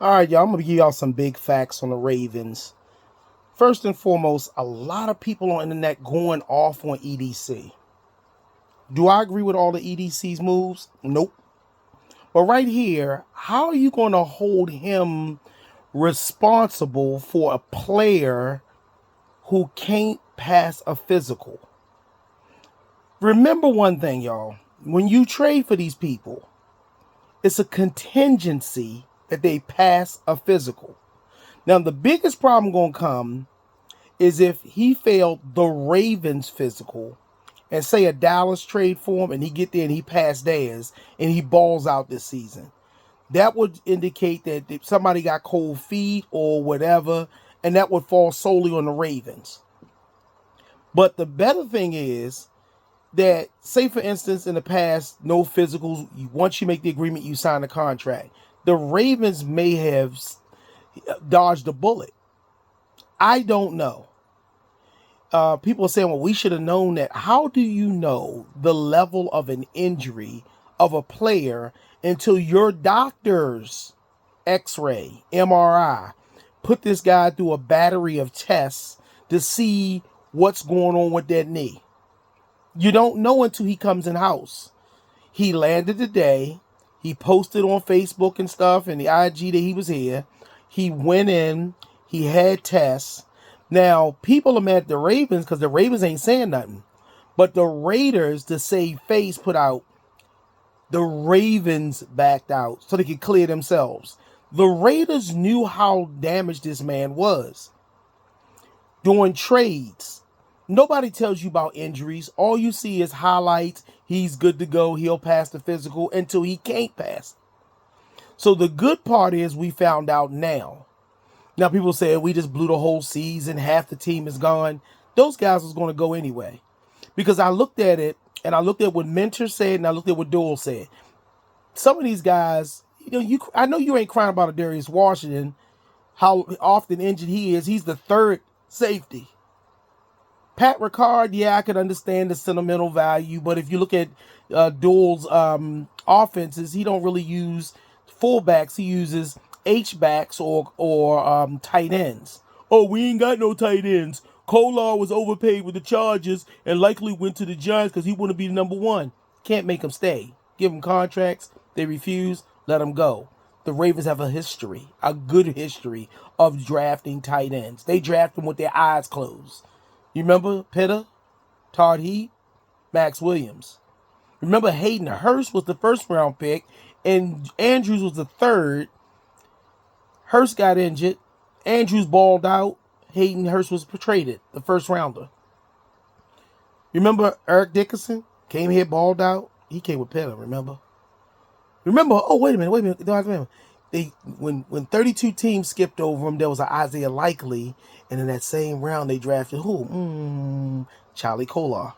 All right, y'all, I'm going to give y'all some big facts on the Ravens. First and foremost, a lot of people on the internet going off on EDC. Do I agree with all the EDC's moves? Nope. But right here, how are you going to hold him responsible for a player who can't pass a physical? Remember one thing, y'all. When you trade for these people, it's a contingency that they pass a physical. Now, the biggest problem going to come is if he failed the Ravens physical and say a Dallas trade for him and he get there and he passed theirs and he balls out this season. That would indicate that somebody got cold feet or whatever, and that would fall solely on the Ravens. But the better thing is that, say for instance, in the past, no physicals, once you make the agreement, you sign the contract. The Ravens may have dodged a bullet. I don't know. People are saying, well, we should have known that. How do you know the level of an injury of a player until your doctor's X-ray, MRI, put this guy through a battery of tests to see what's going on with that knee? You don't know until he comes in house. He landed today. He posted on Facebook and stuff and the IG that he was here. He went in. He had tests. Now, people are mad at the Ravens because the Ravens ain't saying nothing. But the Raiders, to save face, put out the Ravens backed out so they could clear themselves. The Raiders knew how damaged this man was. Doing trades. Nobody tells you about injuries. All you see is highlights. He's good to go. He'll pass the physical until he can't pass. So the good part is we found out now. Now people say we just blew the whole season. Half the team is gone. Those guys was going to go anyway. Because I looked at it and I looked at what Mentor said and I looked at what Doyle said. Some of these guys, I know you ain't crying about a Darius Washington, how often injured he is. He's the third safety. Pat Ricard, yeah, I could understand the sentimental value, but if you look at Doyle's offenses, he don't really use fullbacks. He uses H-backs or tight ends. Oh, we ain't got no tight ends. Kolar was overpaid with the Chargers and likely went to the Giants because he wanted to be the number one. Can't make him stay. Give him contracts. They refuse. Let him go. The Ravens have a history, a good history of drafting tight ends. They draft them with their eyes closed. You remember Pitta, Todd Heap, Max Williams. Remember Hayden Hurst was the first round pick and Andrews was the third. Hurst got injured. Andrews balled out. Hayden Hurst was traded, the first rounder. Remember Eric Dickerson? Came here, balled out. He came with Pitta, remember? Oh, wait a minute. When 32 teams skipped over him, there was an Isaiah Likely, and in that same round they drafted who? Charlie Kolar.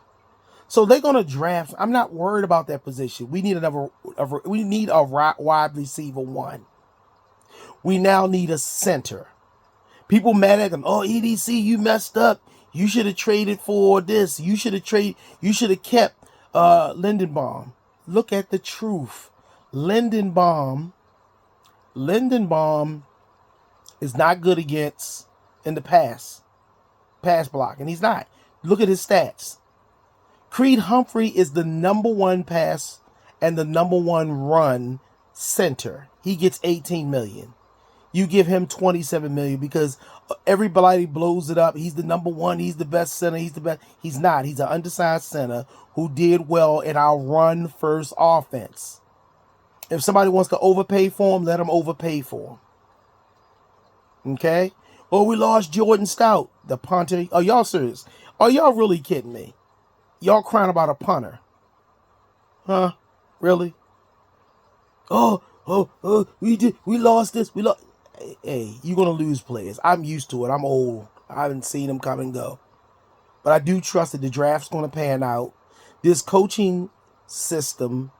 So they're gonna draft. I'm not worried about that position. We need we need a wide receiver one. We now need a center. People mad at them. Oh, EDC, you messed up. You should have traded for this. You should have kept Lindenbaum. Look at the truth. Lindenbaum is not good against in the pass block, and he's not. Look at his stats. Creed Humphrey is the number one pass and the number one run center. He gets $18 million. You give him $27 million because everybody blows it up. He's the number one. He's the best center. He's the best. He's not. He's an undersized center who did well in our run first offense. If somebody wants to overpay for him, let them overpay for him. Okay? Oh, we lost Jordan Stout, the punter. Are y'all serious? Are y'all really kidding me? Y'all crying about a punter. Huh? Really? We lost this. We lost. Hey, you're going to lose players. I'm used to it. I'm old. I haven't seen them come and go. But I do trust that the draft's going to pan out. This coaching system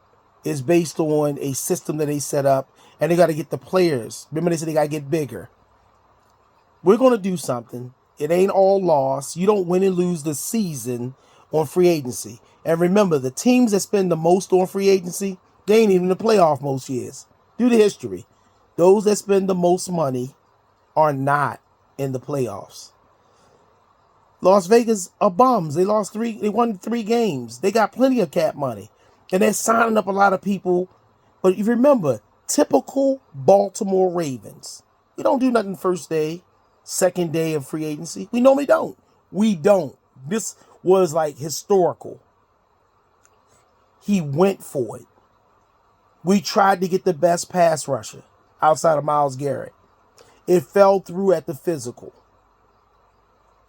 is based on a system that they set up, and they got to get the players. Remember, they said they got to get bigger. We're going to do something. It ain't all lost. You don't win and lose the season on free agency. And remember, the teams that spend the most on free agency, they ain't even in the playoff most years. Do the history. Those that spend the most money are not in the playoffs. Las Vegas are bums. They won 3 games. They got plenty of cap money. And they're signing up a lot of people. But you remember, typical Baltimore Ravens. We don't do nothing first day, second day of free agency. We normally don't. We don't. This was like historical. He went for it. We tried to get the best pass rusher outside of Myles Garrett. It fell through at the physical.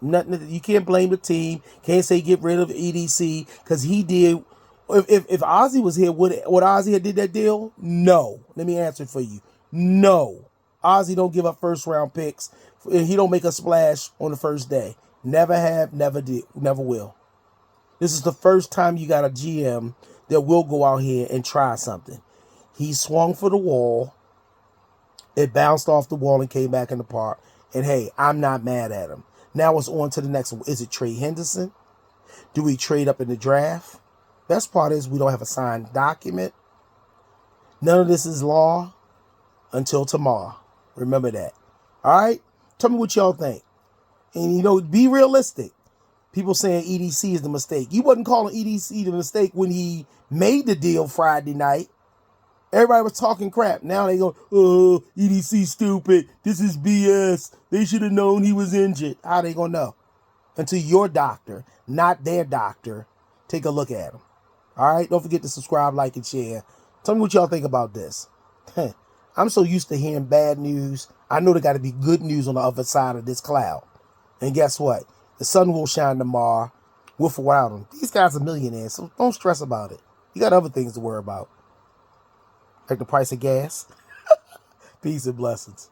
Nothing. You can't blame the team. Can't say get rid of EDC because he did. If Ozzy was here, would Ozzy have did that deal? No. Let me answer it for you. No. Ozzy don't give up first round picks. He don't make a splash on the first day. Never have, never did, never will. This is the first time you got a GM that will go out here and try something. He swung for the wall. It bounced off the wall and came back in the park. And hey, I'm not mad at him. Now it's on to the next one. Is it Trey Henderson? Do we trade up in the draft? Best part is we don't have a signed document. None of this is law until tomorrow. Remember that. All right? Tell me what y'all think. And, be realistic. People saying EDC is the mistake. You wasn't calling EDC the mistake when he made the deal Friday night. Everybody was talking crap. Now they go, oh, EDC stupid. This is BS. They should have known he was injured. How they gonna know? Until your doctor, not their doctor, take a look at him. All right? Don't forget to subscribe, like, and share. Tell me what y'all think about this. I'm so used to hearing bad news. I know there got to be good news on the other side of this cloud. And guess what? The sun will shine tomorrow with or without them. These guys are millionaires, so don't stress about it. You got other things to worry about. Like the price of gas. Peace and blessings.